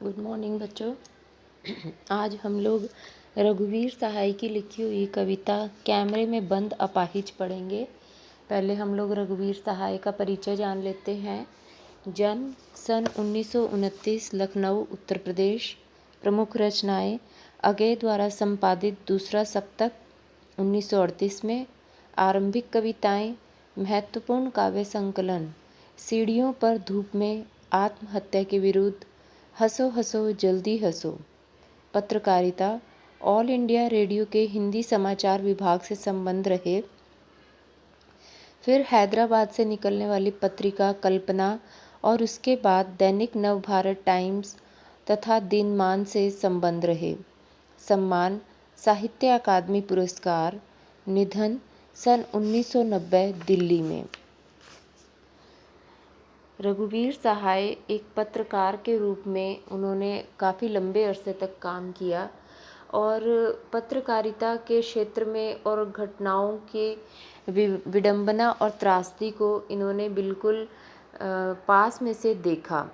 Good morning बच्चों। आज हम लोग रघुवीर सहाय की लिखी हुई कविता कैमरे में बंद अपाहिज पढ़ेंगे। पहले हम लोग रघुवीर सहाय का परिचय जान लेते हैं। जन्म सन 1929, लखनऊ उत्तर प्रदेश। प्रमुख रचनाएं: अगय द्वारा संपादित दूसरा सप्तक 1938 में। आरंभिक कविताएं: महत्वपूर्ण काव्य संकलन सीढ़ियों पर धूप में, आत्महत्या के विरुद्ध, हंसो हंसो जल्दी हंसो। पत्रकारिता: ऑल इंडिया रेडियो के हिंदी समाचार विभाग से संबंध रहे। फिर हैदराबाद से निकलने वाली पत्रिका कल्पना और उसके बाद दैनिक नवभारत टाइम्स तथा दिनमान से संबंध रहे। सम्मान: साहित्य अकादमी पुरस्कार। निधन सन 1990 दिल्ली में। रघुवीर सहाय एक पत्रकार के रूप में उन्होंने काफ़ी लंबे अरसे तक काम किया और पत्रकारिता के क्षेत्र में और घटनाओं के विडंबना और त्रासदी को इन्होंने बिल्कुल पास में से देखा।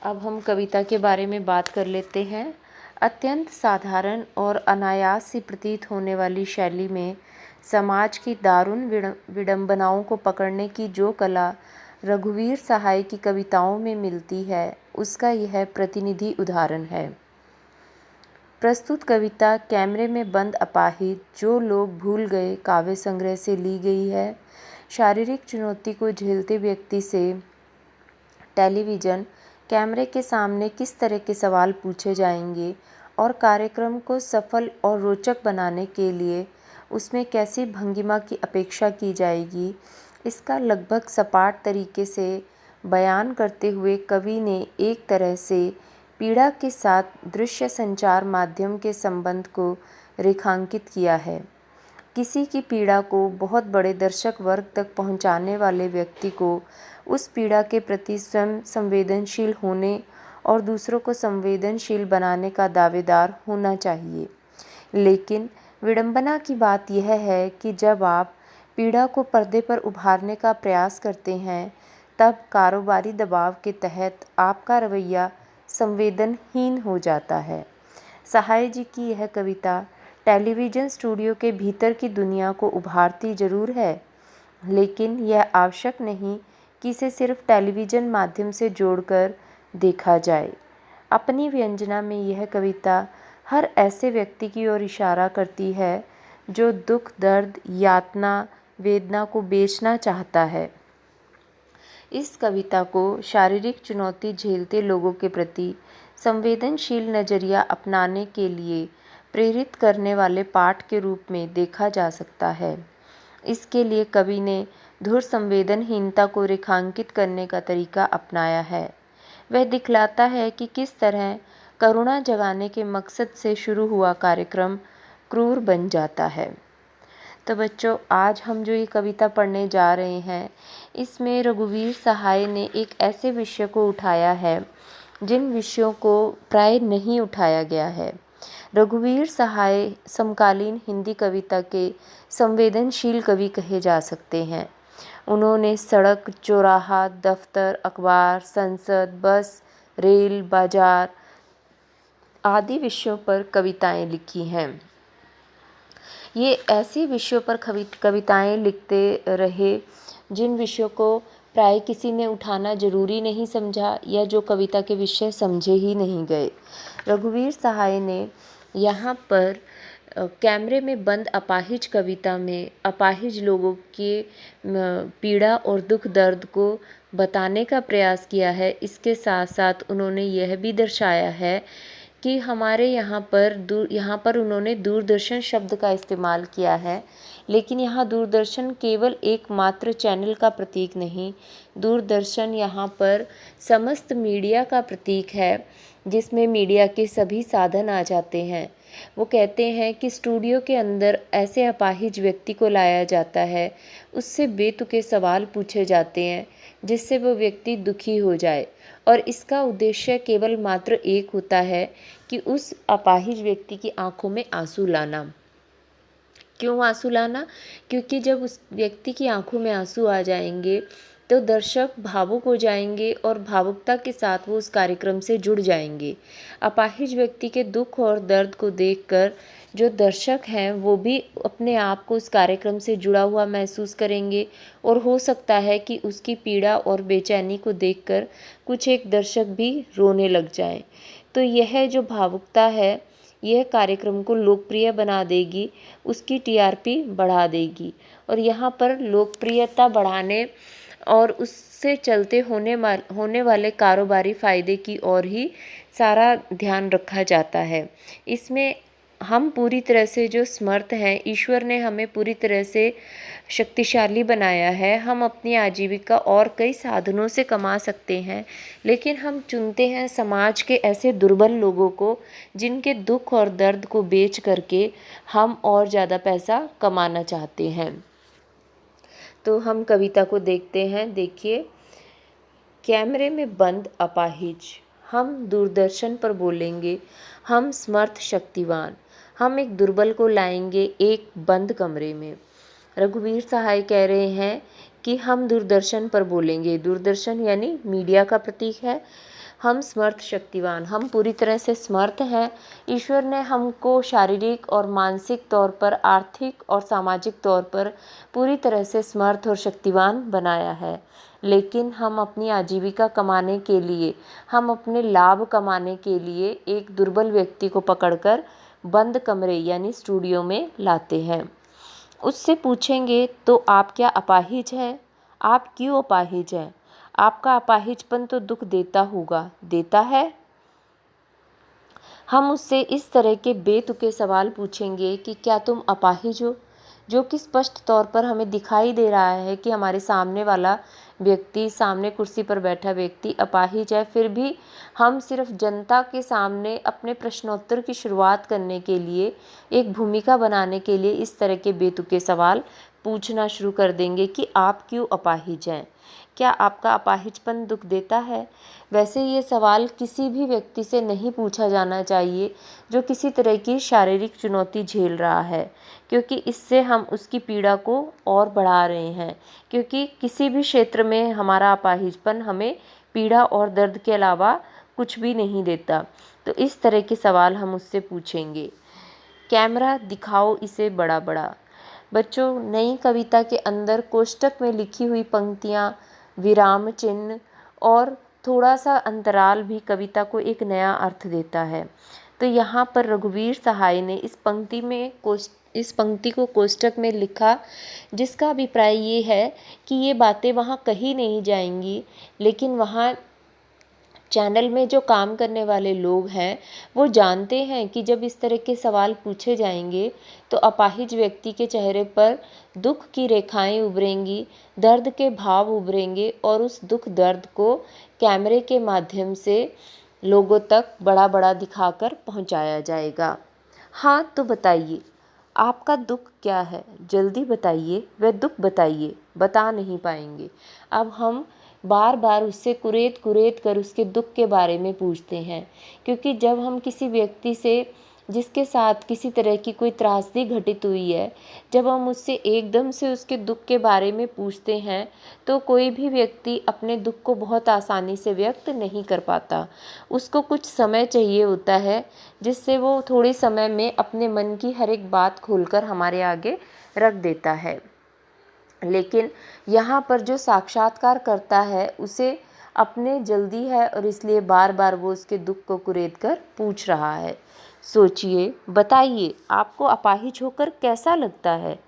अब हम कविता के बारे में बात कर लेते हैं। अत्यंत साधारण और अनायास सी प्रतीत होने वाली शैली में समाज की दारुण विडंबनाओं को पकड़ने की जो कला रघुवीर सहाय की कविताओं में मिलती है, उसका यह प्रतिनिधि उदाहरण है। प्रस्तुत कविता कैमरे में बंद अपाहिज जो लोग भूल गए काव्य संग्रह से ली गई है। शारीरिक चुनौती को झेलते व्यक्ति से टेलीविज़न कैमरे के सामने किस तरह के सवाल पूछे जाएंगे और कार्यक्रम को सफल और रोचक बनाने के लिए उसमें कैसी भंगिमा की अपेक्षा की जाएगी, इसका लगभग सपाट तरीके से बयान करते हुए कवि ने एक तरह से पीड़ा के साथ दृश्य संचार माध्यम के संबंध को रेखांकित किया है। किसी की पीड़ा को बहुत बड़े दर्शक वर्ग तक पहुंचाने वाले व्यक्ति को उस पीड़ा के प्रति स्वयं संवेदनशील होने और दूसरों को संवेदनशील बनाने का दावेदार होना चाहिए। लेकिन विडंबना की बात यह है कि जब आप पीड़ा को पर्दे पर उभारने का प्रयास करते हैं, तब कारोबारी दबाव के तहत आपका रवैया संवेदनहीन हो जाता है। सहाय जी की यह कविता टेलीविज़न स्टूडियो के भीतर की दुनिया को उभारती जरूर है, लेकिन यह आवश्यक नहीं कि इसे सिर्फ टेलीविज़न माध्यम से जोड़कर देखा जाए। अपनी व्यंजना में यह कविता हर ऐसे व्यक्ति की ओर इशारा करती है जो दुख, दर्द, यातना, वेदना को बेचना चाहता है। इस कविता को शारीरिक चुनौती झेलते लोगों के प्रति संवेदनशील नज़रिया अपनाने के लिए प्रेरित करने वाले पाठ के रूप में देखा जा सकता है। इसके लिए कवि ने धुर संवेदनहीनता को रेखांकित करने का तरीका अपनाया है। वह दिखलाता है कि किस तरह करुणा जगाने के मकसद से शुरू हुआ कार्यक्रम क्रूर बन जाता है। तो बच्चों, आज हम जो ये कविता पढ़ने जा रहे हैं, इसमें रघुवीर सहाय ने एक ऐसे विषय को उठाया है जिन विषयों को प्राय नहीं उठाया गया है। रघुवीर सहाय समकालीन हिंदी कविता के संवेदनशील कवि कहे जा सकते हैं। उन्होंने सड़क, चौराहा, दफ्तर, अखबार, संसद, बस, रेल, बाजार आदि विषयों पर कविताएं लिखी हैं। ये ऐसे विषयों पर कविताएं लिखते रहे जिन विषयों को प्राय किसी ने उठाना जरूरी नहीं समझा या जो कविता के विषय समझे ही नहीं गए। रघुवीर सहाय ने यहाँ पर कैमरे में बंद अपाहिज कविता में अपाहिज लोगों के पीड़ा और दुख दर्द को बताने का प्रयास किया है। इसके साथ साथ उन्होंने यह भी दर्शाया है कि हमारे यहाँ पर उन्होंने दूरदर्शन शब्द का इस्तेमाल किया है, लेकिन यहाँ दूरदर्शन केवल एकमात्र चैनल का प्रतीक नहीं, दूरदर्शन यहाँ पर समस्त मीडिया का प्रतीक है, जिसमें मीडिया के सभी साधन आ जाते हैं। वो कहते हैं कि स्टूडियो के अंदर ऐसे अपाहिज व्यक्ति को लाया जाता है, उससे बेतुके सवाल पूछे जाते हैं जिससे वो व्यक्ति दुखी हो जाए, और इसका उद्देश्य केवल मात्र एक होता है कि उस अपाहिज व्यक्ति की आंखों में आंसू लाना। क्यों आंसू लाना? क्योंकि जब उस व्यक्ति की आंखों में आंसू आ जाएंगे तो दर्शक भावुक हो जाएंगे और भावुकता के साथ वो उस कार्यक्रम से जुड़ जाएंगे। अपाहिज व्यक्ति के दुख और दर्द को देखकर जो दर्शक हैं वो भी अपने आप को उस कार्यक्रम से जुड़ा हुआ महसूस करेंगे और हो सकता है कि उसकी पीड़ा और बेचैनी को देखकर कुछ एक दर्शक भी रोने लग जाएं। तो यह जो भावुकता है यह कार्यक्रम को लोकप्रिय बना देगी, उसकी टीआरपी बढ़ा देगी और यहाँ पर लोकप्रियता बढ़ाने और उससे चलते होने वाले कारोबारी फ़ायदे की ओर ही सारा ध्यान रखा जाता है। इसमें हम पूरी तरह से जो समर्थ हैं, ईश्वर ने हमें पूरी तरह से शक्तिशाली बनाया है। हम अपनी आजीविका और कई साधनों से कमा सकते हैं, लेकिन हम चुनते हैं समाज के ऐसे दुर्बल लोगों को जिनके दुख और दर्द को बेच करके हम और ज़्यादा पैसा कमाना चाहते हैं। तो हम कविता को देखते हैं। देखिए, कैमरे में बंद अपाहिज, हम दूरदर्शन पर बोलेंगे, हम समर्थ शक्तिवान, हम एक दुर्बल को लाएंगे एक बंद कमरे में। रघुवीर सहाय कह रहे हैं कि हम दूरदर्शन पर बोलेंगे, दूरदर्शन यानी मीडिया का प्रतीक है। हम समर्थ शक्तिवान, हम पूरी तरह से समर्थ हैं। ईश्वर ने हमको शारीरिक और मानसिक तौर पर, आर्थिक और सामाजिक तौर पर पूरी तरह से समर्थ और शक्तिवान बनाया है, लेकिन हम अपनी आजीविका कमाने के लिए, हम अपने लाभ कमाने के लिए एक दुर्बल व्यक्ति को पकड़कर बंद कमरे यानी स्टूडियो में लाते हैं। उससे पूछेंगे तो आप क्या अपाहिज हैं? आप क्यों अपाहिज हैं? आपका अपाहिजपन तो दुख देता होगा, देता है? हम उससे इस तरह के बेतुके सवाल पूछेंगे कि क्या तुम अपाहिज हो, जो कि स्पष्ट तौर पर हमें दिखाई दे रहा है कि हमारे सामने वाला व्यक्ति, सामने कुर्सी पर बैठा व्यक्ति अपाहिज है। फिर भी हम सिर्फ जनता के सामने अपने प्रश्नोत्तर की शुरुआत करने के लिए, एक भूमिका बनाने के लिए इस तरह के बेतुके सवाल पूछना शुरू कर देंगे कि आप क्यों अपाहिज हैं? क्या आपका अपाहिजपन दुख देता है? वैसे ये सवाल किसी भी व्यक्ति से नहीं पूछा जाना चाहिए जो किसी तरह की शारीरिक चुनौती झेल रहा है, क्योंकि इससे हम उसकी पीड़ा को और बढ़ा रहे हैं। क्योंकि किसी भी क्षेत्र में हमारा अपाहिजपन हमें पीड़ा और दर्द के अलावा कुछ भी नहीं देता। तो इस तरह के सवाल हम उससे पूछेंगे। कैमरा दिखाओ इसे बड़ा बड़ा। बच्चों, नई कविता के अंदर कोष्टक में लिखी हुई पंक्तियाँ, विराम चिन्ह और थोड़ा सा अंतराल भी कविता को एक नया अर्थ देता है। तो यहाँ पर रघुवीर सहाय ने इस पंक्ति को कोष्टक में लिखा, जिसका अभिप्राय ये है कि ये बातें वहाँ कही नहीं जाएंगी, लेकिन वहाँ चैनल में जो काम करने वाले लोग हैं वो जानते हैं कि जब इस तरह के सवाल पूछे जाएंगे तो अपाहिज व्यक्ति के चेहरे पर दुख की रेखाएं उभरेंगी, दर्द के भाव उभरेंगे और उस दुख दर्द को कैमरे के माध्यम से लोगों तक बड़ा बड़ा दिखाकर पहुंचाया जाएगा। हाँ, तो बताइए आपका दुख क्या है? जल्दी बताइए, वह दुख बताइए। बता नहीं पाएंगे। अब हम बार बार उससे कुरेद कुरेद कर उसके दुख के बारे में पूछते हैं, क्योंकि जब हम किसी व्यक्ति से जिसके साथ किसी तरह की कोई त्रासदी घटित हुई है, जब हम उससे एकदम से उसके दुख के बारे में पूछते हैं तो कोई भी व्यक्ति अपने दुख को बहुत आसानी से व्यक्त नहीं कर पाता। उसको कुछ समय चाहिए होता है, जिससे वो थोड़े समय में अपने मन की हर एक बात खोलकर हमारे आगे रख देता है। लेकिन यहाँ पर जो साक्षात्कार करता है उसे अपने जल्दी है और इसलिए बार बार वो उसके दुख को कुरेद कर पूछ रहा है। सोचिए, बताइए आपको अपाहिज होकर कैसा लगता है?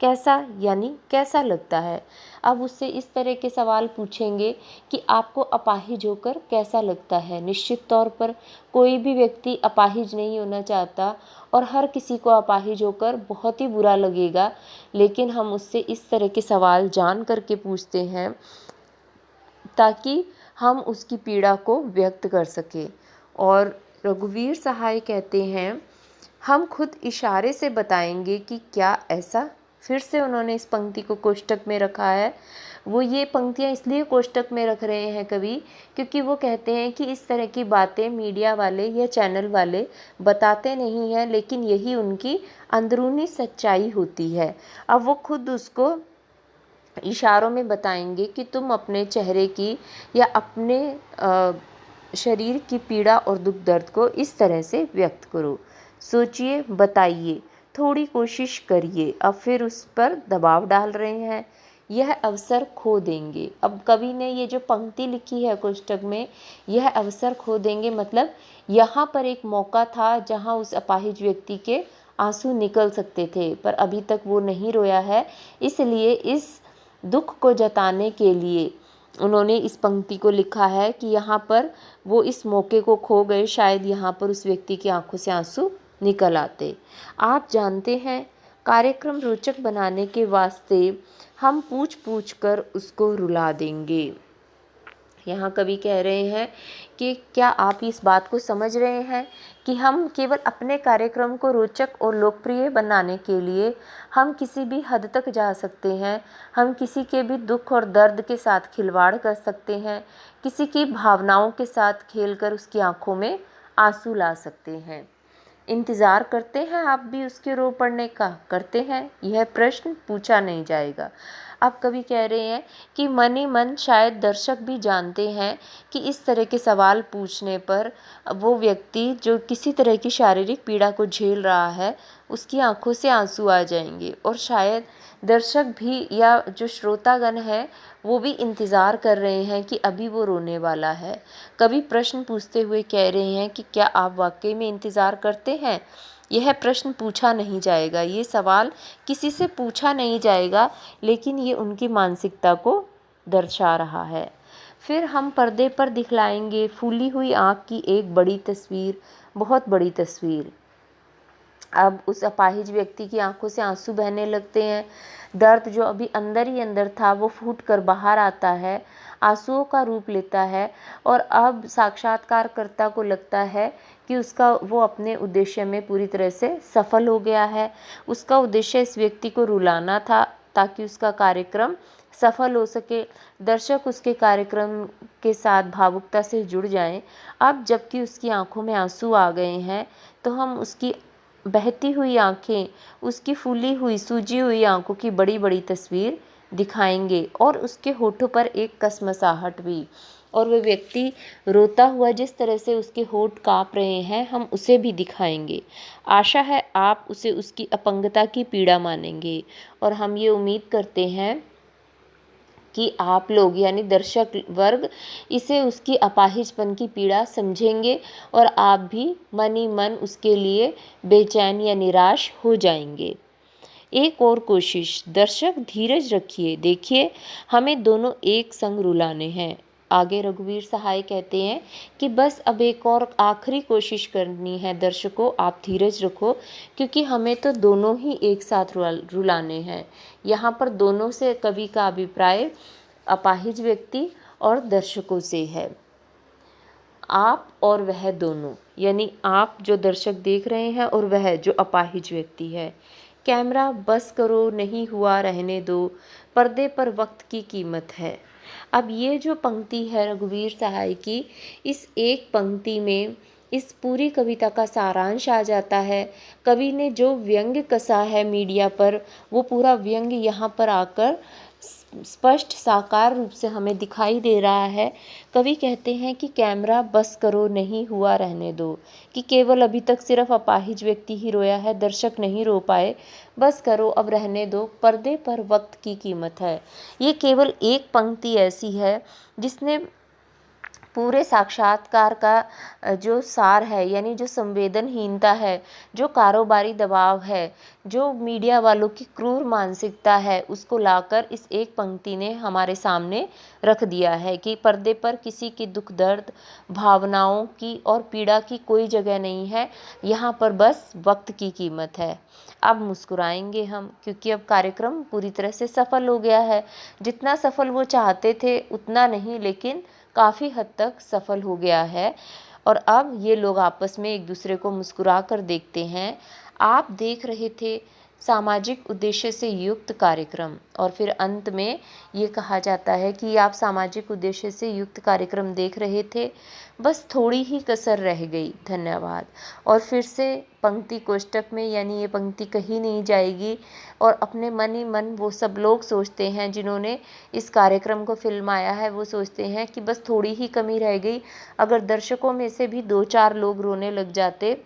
कैसा यानी कैसा लगता है? अब उससे इस तरह के सवाल पूछेंगे कि आपको अपाहिज होकर कैसा लगता है। निश्चित तौर पर कोई भी व्यक्ति अपाहिज नहीं होना चाहता और हर किसी को अपाहिज होकर बहुत ही बुरा लगेगा, लेकिन हम उससे इस तरह के सवाल जान करके पूछते हैं ताकि हम उसकी पीड़ा को व्यक्त कर सकें। और रघुवीर सहाय कहते हैं, हम खुद इशारे से बताएंगे कि क्या ऐसा। फिर से उन्होंने इस पंक्ति को कोष्टक में रखा है। वो ये पंक्तियाँ इसलिए कोष्टक में रख रहे हैं कवि, क्योंकि वो कहते हैं कि इस तरह की बातें मीडिया वाले या चैनल वाले बताते नहीं हैं, लेकिन यही उनकी अंदरूनी सच्चाई होती है। अब वो खुद उसको इशारों में बताएंगे कि तुम अपने चेहरे की या अपने शरीर की पीड़ा और दुख दर्द को इस तरह से व्यक्त करो। सोचिए, बताइए, थोड़ी कोशिश करिए। अब फिर उस पर दबाव डाल रहे हैं, यह अवसर खो देंगे। अब कवि ने ये जो पंक्ति लिखी है कोष्ठक में, यह अवसर खो देंगे, मतलब यहाँ पर एक मौका था जहाँ उस अपाहिज व्यक्ति के आंसू निकल सकते थे, पर अभी तक वो नहीं रोया है। इसलिए इस दुख को जताने के लिए उन्होंने इस पंक्ति को लिखा है कि यहाँ पर वो इस मौके को खो गए, शायद यहाँ पर उस व्यक्ति की आंखों से आंसू निकल आते। आप जानते हैं, कार्यक्रम रोचक बनाने के वास्ते हम पूछ पूछ कर उसको रुला देंगे। यहाँ कवि कह रहे हैं कि क्या आप इस बात को समझ रहे हैं कि हम केवल अपने कार्यक्रम को रोचक और लोकप्रिय बनाने के लिए हम किसी भी हद तक जा सकते हैं। हम किसी के भी दुख और दर्द के साथ खिलवाड़ कर सकते हैं, किसी की भावनाओं के साथ खेलकर उसकी आंखों में आंसू ला सकते हैं। इंतज़ार करते हैं आप भी उसके रो पड़ने का? करते हैं? यह प्रश्न पूछा नहीं जाएगा। अब कवि कह रहे हैं कि मन ही मन शायद दर्शक भी जानते हैं कि इस तरह के सवाल पूछने पर वो व्यक्ति जो किसी तरह की शारीरिक पीड़ा को झेल रहा है, उसकी आंखों से आंसू आ जाएंगे, और शायद दर्शक भी या जो श्रोतागण है वो भी इंतज़ार कर रहे हैं कि अभी वो रोने वाला है। कवि प्रश्न पूछते हुए कह रहे हैं कि क्या आप वाकई में इंतज़ार करते हैं? यह प्रश्न पूछा नहीं जाएगा, ये सवाल किसी से पूछा नहीं जाएगा, लेकिन ये उनकी मानसिकता को दर्शा रहा है। फिर हम पर्दे पर दिखलाएंगे फूली हुई आँख की एक बड़ी तस्वीर, बहुत बड़ी तस्वीर। अब उस अपाहिज व्यक्ति की आंखों से आंसू बहने लगते हैं। दर्द जो अभी अंदर ही अंदर था वो फूट कर बाहर आता है, आंसुओं का रूप लेता है, और अब साक्षात्कारकर्ता को लगता है कि उसका वो अपने उद्देश्य में पूरी तरह से सफल हो गया है। उसका उद्देश्य इस व्यक्ति को रुलाना था ताकि उसका कार्यक्रम सफल हो सके, दर्शक उसके कार्यक्रम के साथ भावुकता से जुड़ जाएं। अब जबकि उसकी आंखों में आंसू आ गए हैं, तो हम उसकी बहती हुई आंखें, उसकी फूली हुई सूजी हुई आंखों की बड़ी बड़ी तस्वीर दिखाएंगे, और उसके होठों पर एक कसमसाहट भी, और वह व्यक्ति रोता हुआ जिस तरह से उसके होठ कांप रहे हैं, हम उसे भी दिखाएंगे। आशा है आप उसे उसकी अपंगता की पीड़ा मानेंगे, और हम ये उम्मीद करते हैं कि आप लोग यानी दर्शक वर्ग इसे उसकी अपाहिजपन की पीड़ा समझेंगे, और आप भी मन ही मन उसके लिए बेचैन या निराश हो जाएंगे। एक और कोशिश, दर्शक धीरज रखिए, देखिए हमें दोनों एक संग रुलाने हैं। आगे रघुवीर सहाय कहते हैं कि बस अब एक और आखिरी कोशिश करनी है दर्शकों, आप धीरज रखो, क्योंकि हमें तो दोनों ही एक साथ रुलाने हैं। यहाँ पर दोनों से कवि का अभिप्राय अपाहिज व्यक्ति और दर्शकों से है। आप और वह दोनों, यानी आप जो दर्शक देख रहे हैं और वह जो अपाहिज व्यक्ति है। कैमरा बस करो, नहीं हुआ रहने दो, पर्दे पर वक्त की कीमत है। अब ये जो पंक्ति है रघुवीर सहाय की, इस एक पंक्ति में इस पूरी कविता का सारांश आ जाता है। कवि ने जो व्यंग्य कसा है मीडिया पर, वो पूरा व्यंग्य यहाँ पर आकर स्पष्ट साकार रूप से हमें दिखाई दे रहा है। कवि कहते हैं कि कैमरा बस करो, नहीं हुआ रहने दो, कि केवल अभी तक सिर्फ अपाहिज व्यक्ति ही रोया है, दर्शक नहीं रो पाए, बस करो, अब रहने दो, पर्दे पर वक्त की कीमत है। ये केवल एक पंक्ति ऐसी है जिसने पूरे साक्षात्कार का जो सार है, यानी जो संवेदनहीनता है, जो कारोबारी दबाव है, जो मीडिया वालों की क्रूर मानसिकता है, उसको लाकर इस एक पंक्ति ने हमारे सामने रख दिया है कि पर्दे पर किसी की दुख दर्द, भावनाओं की और पीड़ा की कोई जगह नहीं है, यहाँ पर बस वक्त की कीमत है। अब मुस्कुराएंगे हम, क्योंकि अब कार्यक्रम पूरी तरह से सफल हो गया है। जितना सफल वो चाहते थे उतना नहीं, लेकिन काफ़ी हद तक सफल हो गया है, और अब ये लोग आपस में एक दूसरे को मुस्कुरा कर देखते हैं। आप देख रहे थे सामाजिक उद्देश्य से युक्त कार्यक्रम, और फिर अंत में ये कहा जाता है कि आप सामाजिक उद्देश्य से युक्त कार्यक्रम देख रहे थे, बस थोड़ी ही कसर रह गई, धन्यवाद। और फिर से पंक्ति कोष्टक में, यानी ये पंक्ति कहीं नहीं जाएगी। और अपने मन ही मन वो सब लोग सोचते हैं जिन्होंने इस कार्यक्रम को फिल्माया है, वो सोचते हैं कि बस थोड़ी ही कमी रह गई। अगर दर्शकों में से भी 2-4 लोग रोने लग जाते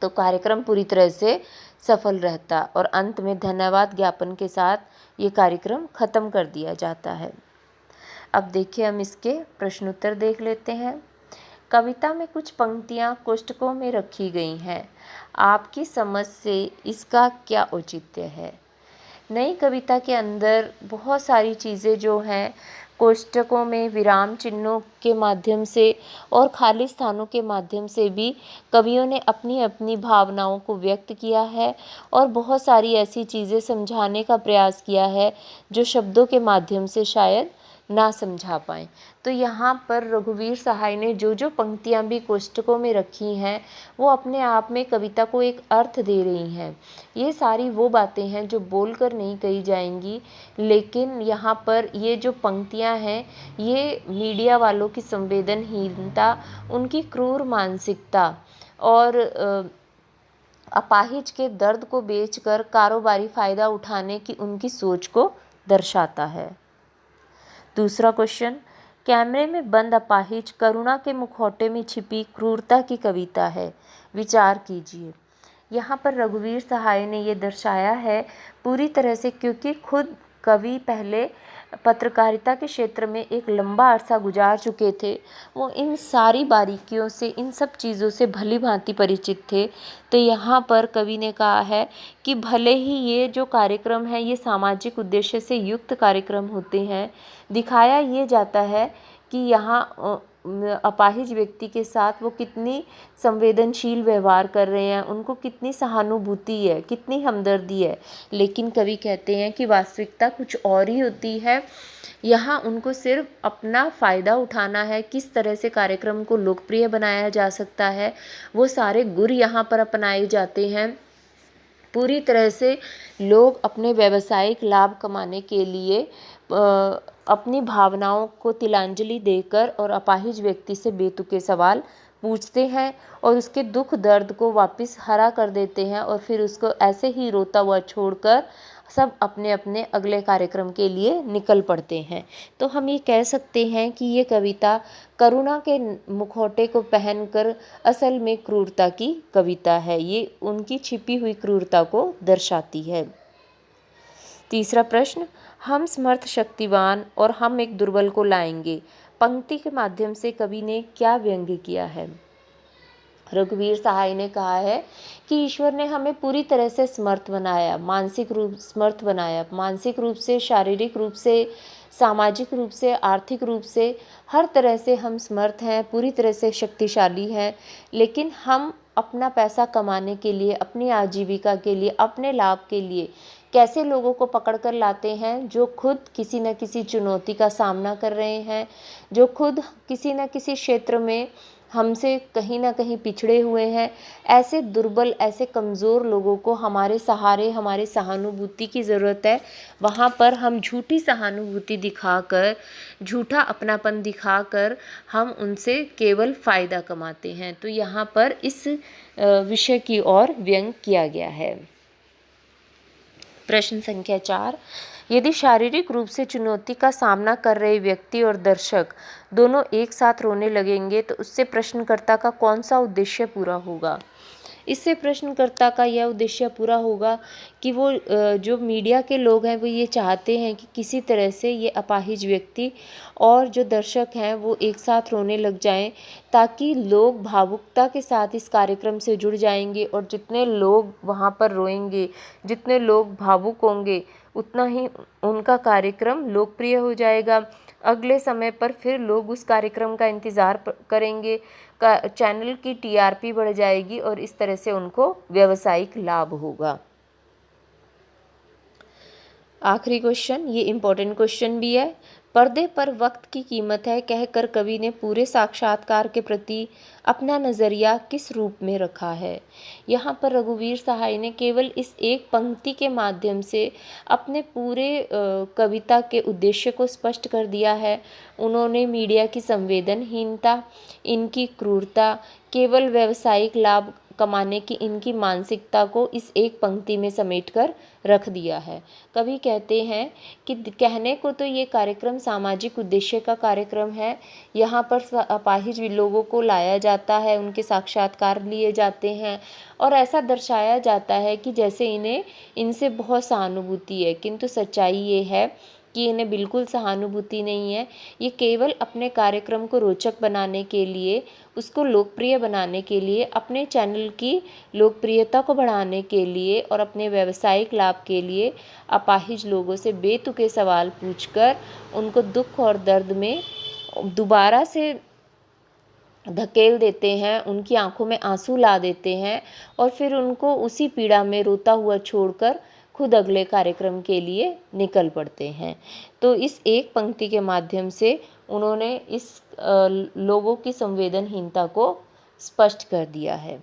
तो कार्यक्रम पूरी तरह से सफल रहता और अंत में धन्यवाद ज्ञापन के साथ ये कार्यक्रम ख़त्म कर दिया जाता है। अब देखिए, हम इसके प्रश्नोत्तर देख लेते हैं। कविता में कुछ पंक्तियाँ कोष्टकों में रखी गई हैं। आपकी समझ से इसका क्या औचित्य है? नई कविता के अंदर बहुत सारी चीज़ें जो हैं कोष्टकों में विराम चिन्हों के माध्यम से और खाली स्थानों के माध्यम से भी कवियों ने अपनी अपनी भावनाओं को व्यक्त किया है और बहुत सारी ऐसी चीज़ें समझाने का प्रयास किया है जो शब्दों के माध्यम से शायद ना समझा पाएँ। तो यहाँ पर रघुवीर सहाय ने जो जो पंक्तियाँ भी कोष्टकों में रखी हैं वो अपने आप में कविता को एक अर्थ दे रही हैं। ये सारी वो बातें हैं जो बोलकर नहीं कही जाएंगी, लेकिन यहाँ पर ये जो पंक्तियाँ हैं ये मीडिया वालों की संवेदनहीनता, उनकी क्रूर मानसिकता और अपाहिज के दर्द को बेचकर कारोबारी फ़ायदा उठाने की उनकी सोच को दर्शाता है। दूसरा क्वेश्चन, कैमरे में बंद अपाहिज करुणा के मुखौटे में छिपी क्रूरता की कविता है, विचार कीजिए। यहाँ पर रघुवीर सहाय ने ये दर्शाया है पूरी तरह से, क्योंकि खुद कवि पहले पत्रकारिता के क्षेत्र में एक लंबा अरसा गुजार चुके थे, वो इन सारी बारीकियों से, इन सब चीज़ों से भली भांति परिचित थे। तो यहाँ पर कवि ने कहा है कि भले ही ये जो कार्यक्रम है ये सामाजिक उद्देश्य से युक्त कार्यक्रम होते हैं, दिखाया ये जाता है कि यहाँ अपाहिज व्यक्ति के साथ वो कितनी संवेदनशील व्यवहार कर रहे हैं, उनको कितनी सहानुभूति है, कितनी हमदर्दी है। लेकिन कवि कहते हैं कि वास्तविकता कुछ और ही होती है। यहाँ उनको सिर्फ अपना फ़ायदा उठाना है, किस तरह से कार्यक्रम को लोकप्रिय बनाया जा सकता है, वो सारे गुर यहाँ पर अपनाए जाते हैं। पूरी तरह से लोग अपने व्यावसायिक लाभ कमाने के लिए अपनी भावनाओं को तिलांजलि देकर और अपाहिज व्यक्ति से बेतुके सवाल पूछते हैं और उसके दुख दर्द को वापस हरा कर देते हैं और फिर उसको ऐसे ही रोता हुआ छोड़कर सब अपने अपने अगले कार्यक्रम के लिए निकल पड़ते हैं। तो हम ये कह सकते हैं कि ये कविता करुणा के मुखौटे को पहनकर असल में क्रूरता की कविता है। ये उनकी छिपी हुई क्रूरता को दर्शाती है। तीसरा प्रश्न, हम समर्थ शक्तिवान और हम एक दुर्बल को लाएंगे, पंक्ति के माध्यम से कवि ने क्या व्यंग्य किया है? रघुवीर सहाय ने कहा है कि ईश्वर ने हमें पूरी तरह से समर्थ बनाया, मानसिक रूप समर्थ बनाया, मानसिक रूप से, शारीरिक रूप से, सामाजिक रूप से, आर्थिक रूप से, हर तरह से हम समर्थ हैं, पूरी तरह से शक्तिशाली हैं। लेकिन हम अपना पैसा कमाने के लिए, अपनी आजीविका के लिए, अपने लाभ के लिए कैसे लोगों को पकड़ कर लाते हैं जो खुद किसी न किसी चुनौती का सामना कर रहे हैं, जो खुद किसी न किसी क्षेत्र में हमसे कहीं ना कहीं पिछड़े हुए हैं। ऐसे दुर्बल, ऐसे कमज़ोर लोगों को हमारे सहारे, हमारे सहानुभूति की ज़रूरत है। वहाँ पर हम झूठी सहानुभूति दिखाकर, झूठा अपनापन दिखाकर हम उनसे केवल फ़ायदा कमाते हैं। तो यहाँ पर इस विषय की ओर व्यंग किया गया है। प्रश्न संख्या 4, यदि शारीरिक रूप से चुनौती का सामना कर रहे व्यक्ति और दर्शक दोनों एक साथ रोने लगेंगे तो उससे प्रश्नकर्ता का कौन सा उद्देश्य पूरा होगा? इससे प्रश्नकर्ता का यह उद्देश्य पूरा होगा कि वो जो मीडिया के लोग हैं वो ये चाहते हैं कि किसी तरह से ये अपाहिज व्यक्ति और जो दर्शक हैं वो एक साथ रोने लग जाएं, ताकि लोग भावुकता के साथ इस कार्यक्रम से जुड़ जाएंगे और जितने लोग वहाँ पर रोएंगे, जितने लोग भावुक होंगे, उतना ही उनका कार्यक्रम लोकप्रिय हो जाएगा। अगले समय पर फिर लोग उस कार्यक्रम का इंतज़ार करेंगे, चैनल की टीआरपी बढ़ जाएगी और इस तरह से उनको व्यावसायिक लाभ होगा। आखिरी क्वेश्चन, ये इम्पोर्टेंट क्वेश्चन भी है। पर्दे पर वक्त की कीमत है कहकर कवि ने पूरे साक्षात्कार के प्रति अपना नज़रिया किस रूप में रखा है। यहाँ पर रघुवीर सहाय ने केवल इस एक पंक्ति के माध्यम से अपने पूरे कविता के उद्देश्य को स्पष्ट कर दिया है। उन्होंने मीडिया की संवेदनहीनता, इनकी क्रूरता, केवल व्यावसायिक लाभ कमाने की इनकी मानसिकता को इस एक पंक्ति में समेटकर रख दिया है। कवि कहते हैं कि कहने को तो ये कार्यक्रम सामाजिक उद्देश्य का कार्यक्रम है, यहाँ पर अपाहिज लोगों को लाया जाता है, उनके साक्षात्कार लिए जाते हैं और ऐसा दर्शाया जाता है कि जैसे इन्हें इनसे बहुत सहानुभूति है, किंतु सच्चाई ये है कि इन्हें बिल्कुल सहानुभूति नहीं है। ये केवल अपने कार्यक्रम को रोचक बनाने के लिए, उसको लोकप्रिय बनाने के लिए, अपने चैनल की लोकप्रियता को बढ़ाने के लिए और अपने व्यावसायिक लाभ के लिए अपाहिज लोगों से बेतुके सवाल पूछकर उनको दुख और दर्द में दोबारा से धकेल देते हैं, उनकी आंखों में आंसू ला देते हैं और फिर उनको उसी पीड़ा में रोता हुआ छोड़कर खुद अगले कार्यक्रम के लिए निकल पड़ते हैं। तो इस एक पंक्ति के माध्यम से उन्होंने इस लोगों की संवेदनहीनता को स्पष्ट कर दिया है।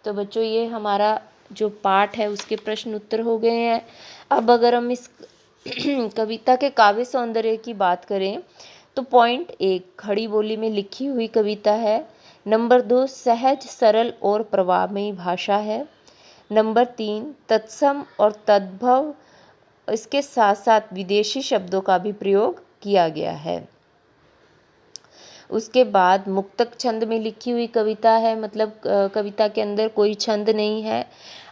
तो बच्चों, ये हमारा जो पाठ है उसके प्रश्न उत्तर हो गए हैं। अब अगर हम इस कविता के काव्य सौंदर्य की बात करें तो पॉइंट 1 खड़ी बोली में लिखी हुई कविता है। नंबर 2 सहज, सरल और प्रवाहमयी भाषा है। नंबर 3 तत्सम और तद्भव, इसके साथ साथ विदेशी शब्दों का भी प्रयोग किया गया है। उसके बाद मुक्तक छंद में लिखी हुई कविता है, मतलब कविता के अंदर कोई छंद नहीं है।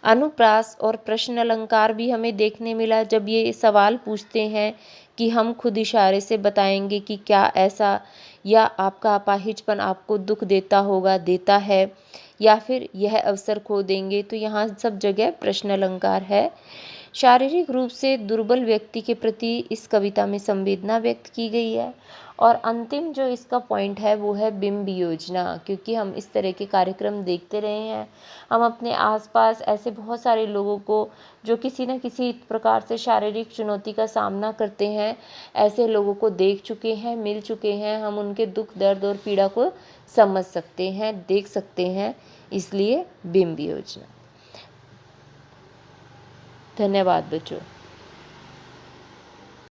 अनुप्रास और प्रश्न अलंकार भी हमें देखने मिला जब ये सवाल पूछते हैं कि हम खुद इशारे से बताएंगे कि क्या ऐसा या आपका अपाहिजपन आपको दुख देता होगा, देता है, या फिर यह अवसर खो देंगे। तो यहाँ सब जगह प्रश्न अलंकार है। शारीरिक रूप से दुर्बल व्यक्ति के प्रति इस कविता में संवेदना व्यक्त की गई है। और अंतिम जो इसका पॉइंट है वो है बिंब योजना, क्योंकि हम इस तरह के कार्यक्रम देखते रहे हैं। हम अपने आसपास ऐसे बहुत सारे लोगों को जो किसी न किसी प्रकार से शारीरिक चुनौती का सामना करते हैं, ऐसे लोगों को देख चुके हैं, मिल चुके हैं। हम उनके दुख, दर्द और पीड़ा को समझ सकते हैं, देख सकते हैं, इसलिए बिंब योजना। धन्यवाद बच्चों।